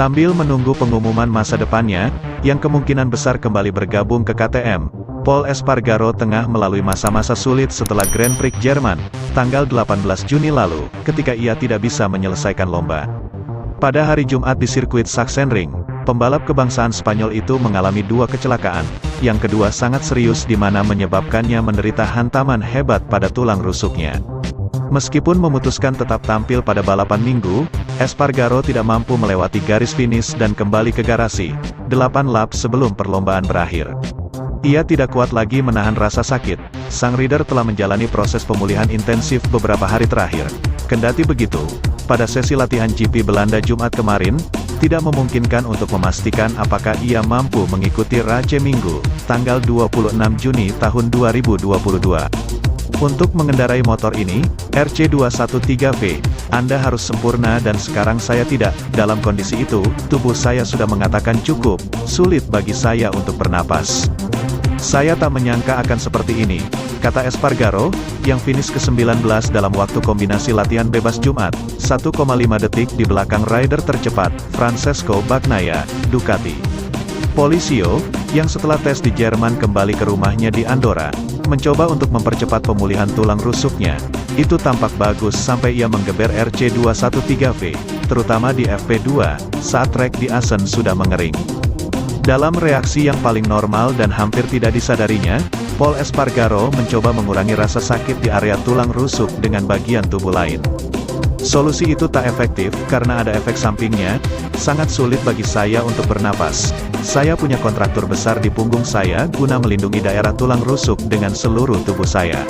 Sambil menunggu pengumuman masa depannya, yang kemungkinan besar kembali bergabung ke KTM, Pol Espargaro tengah melalui masa-masa sulit setelah Grand Prix Jerman, tanggal 18 Juni lalu, ketika ia tidak bisa menyelesaikan lomba. Pada hari Jumat di sirkuit Sachsenring, pembalap kebangsaan Spanyol itu mengalami 2 kecelakaan, yang kedua sangat serius di mana menyebabkannya menderita hantaman hebat pada tulang rusuknya. Meskipun memutuskan tetap tampil pada balapan Minggu, Espargaro tidak mampu melewati garis finish dan kembali ke garasi, 8 lap sebelum perlombaan berakhir. Ia tidak kuat lagi menahan rasa sakit. Sang rider telah menjalani proses pemulihan intensif beberapa hari terakhir. Kendati begitu, pada sesi latihan GP Belanda Jumat kemarin, tidak memungkinkan untuk memastikan apakah ia mampu mengikuti race Minggu, tanggal 26 Juni tahun 2022. Untuk mengendarai motor ini, RC213V, Anda harus sempurna dan sekarang saya tidak. Dalam kondisi itu, tubuh saya sudah mengatakan cukup, sulit bagi saya untuk bernapas. Saya tak menyangka akan seperti ini, kata Espargaro, yang finish ke-19 dalam waktu kombinasi latihan bebas Jumat, 1,5 detik di belakang rider tercepat, Francesco Bagnaia, Ducati. Polizio, yang setelah tes di Jerman kembali ke rumahnya di Andorra, mencoba untuk mempercepat pemulihan tulang rusuknya. Itu tampak bagus sampai ia menggeber RC213V, terutama di FP2, saat trek di Assen sudah mengering. Dalam reaksi yang paling normal dan hampir tidak disadarinya, Pol Espargaro mencoba mengurangi rasa sakit di area tulang rusuk dengan bagian tubuh lain. Solusi itu tak efektif karena ada efek sampingnya, sangat sulit bagi saya untuk bernapas. Saya punya kontraktur besar di punggung saya guna melindungi daerah tulang rusuk dengan seluruh tubuh saya.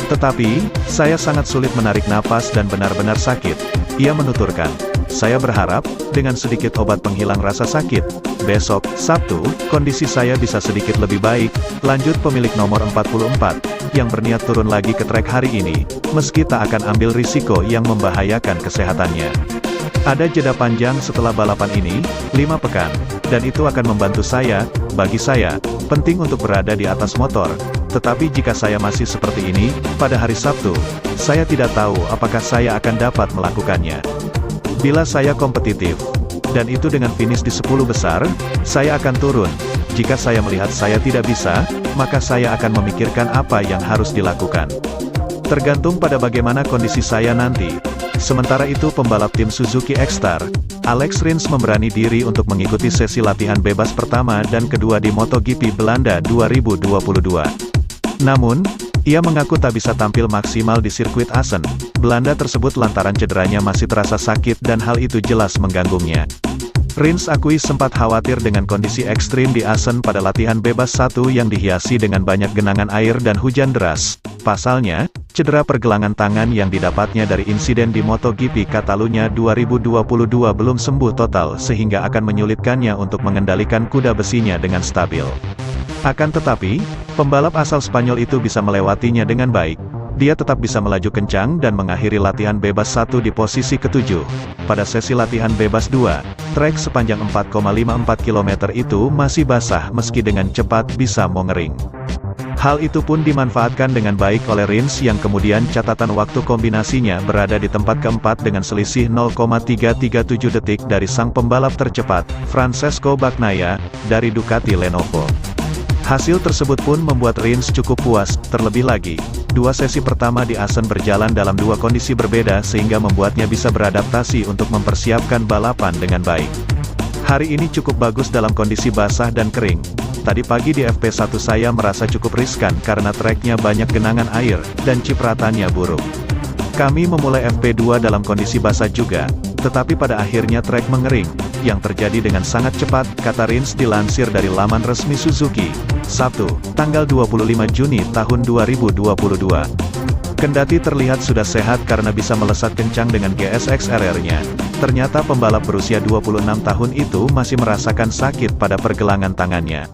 Tetapi, saya sangat sulit menarik napas dan benar-benar sakit. Ia menuturkan, saya berharap, dengan sedikit obat penghilang rasa sakit, besok, Sabtu, kondisi saya bisa sedikit lebih baik, lanjut pemilik nomor 44, yang berniat turun lagi ke trek hari ini, meski tak akan ambil risiko yang membahayakan kesehatannya. Ada jeda panjang setelah balapan ini, 5 pekan, dan itu akan membantu saya, bagi saya, penting untuk berada di atas motor. Tetapi jika saya masih seperti ini, pada hari Sabtu, saya tidak tahu apakah saya akan dapat melakukannya. Bila saya kompetitif, dan itu dengan finish di 10 besar, saya akan turun. Jika saya melihat saya tidak bisa, maka saya akan memikirkan apa yang harus dilakukan. Tergantung pada bagaimana kondisi saya nanti. Sementara itu pembalap tim Suzuki X-Star, Alex Rins memberani diri untuk mengikuti sesi latihan bebas pertama dan kedua di MotoGP Belanda 2022. Namun, ia mengaku tak bisa tampil maksimal di sirkuit Assen, Belanda tersebut lantaran cederanya masih terasa sakit dan hal itu jelas mengganggunya. Rins akui sempat khawatir dengan kondisi ekstrim di Assen pada latihan bebas 1 yang dihiasi dengan banyak genangan air dan hujan deras. Pasalnya, cedera pergelangan tangan yang didapatnya dari insiden di MotoGP Catalunya 2022 belum sembuh total sehingga akan menyulitkannya untuk mengendalikan kuda besinya dengan stabil. Akan tetapi, pembalap asal Spanyol itu bisa melewatinya dengan baik. Dia tetap bisa melaju kencang dan mengakhiri latihan bebas 1 di posisi ke-7. Pada sesi latihan bebas 2, trek sepanjang 4,54 km itu masih basah meski dengan cepat bisa mengering. Hal itu pun dimanfaatkan dengan baik oleh Rins yang kemudian catatan waktu kombinasinya berada di tempat keempat dengan selisih 0,337 detik dari sang pembalap tercepat, Francesco Bagnaia, dari Ducati Lenovo. Hasil tersebut pun membuat Rins cukup puas, terlebih lagi, 2 sesi pertama di Assen berjalan dalam 2 kondisi berbeda sehingga membuatnya bisa beradaptasi untuk mempersiapkan balapan dengan baik. Hari ini cukup bagus dalam kondisi basah dan kering. Tadi pagi di FP1 saya merasa cukup riskan karena treknya banyak genangan air, dan cipratannya buruk. Kami memulai FP2 dalam kondisi basah juga, tetapi pada akhirnya trek mengering, yang terjadi dengan sangat cepat, kata Rins dilansir dari laman resmi Suzuki, Sabtu, tanggal 25 Juni tahun 2022. Kendati terlihat sudah sehat karena bisa melesat kencang dengan GSX RR-nya, ternyata pembalap berusia 26 tahun itu masih merasakan sakit pada pergelangan tangannya.